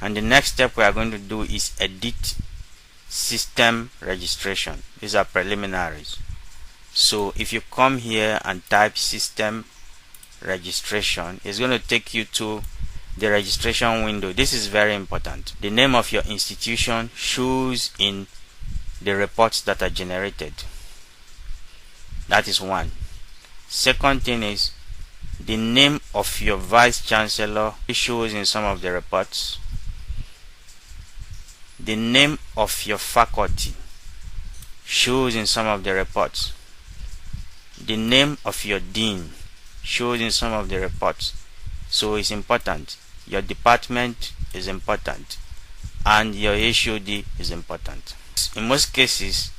And the next step we are going to do is edit system registration. These are preliminaries. So if you come here and type system registration, it's going to take you to the registration window. This is very important. The name of your institution shows in the reports that are generated. That is one. Second thing is the name of your vice chancellor shows in some of the reports. The name of your faculty shows in some of the reports. The name of your dean shows in some of the reports. So it's important. Your department is important, and your HOD is important. In most cases,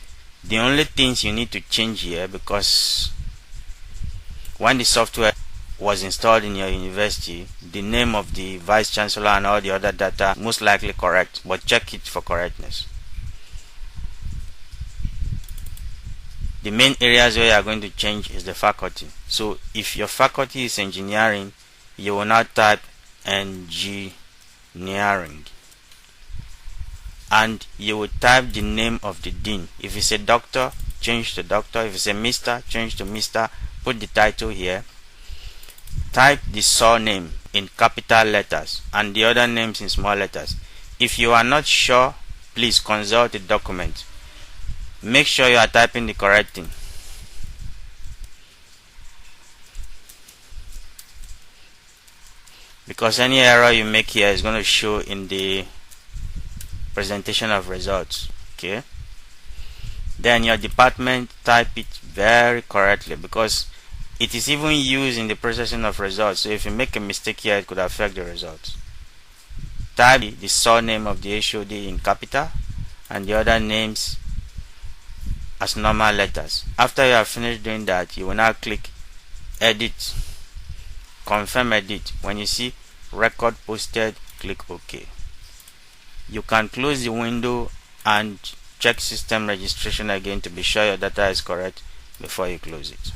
the only things you need to change here, because when the software was installed in your university, the name of the vice chancellor and all the other data most likely correct, but check it for correctness. The main areas where you are going to change is the faculty. So if your faculty is engineering, you will now type engineering, and you will type the name of the dean. If it's a doctor, change to doctor. If it's a mister, change to mister. Put the title here. Type the surname in capital letters and the other names in small letters. If you are not sure, please consult the document. Make sure you are typing the correct thing. Because any error you make here is going to show in the presentation of results. Okay. Then your department, type it very correctly, because it is even used in the processing of results. So if you make a mistake here, it could affect the results. Type the surname of the HOD in capital and the other names as normal letters. After you have finished doing that, you will now click edit, confirm edit. When you see record posted, click OK. You can close the window and check system registration again to be sure your data is correct before you close it.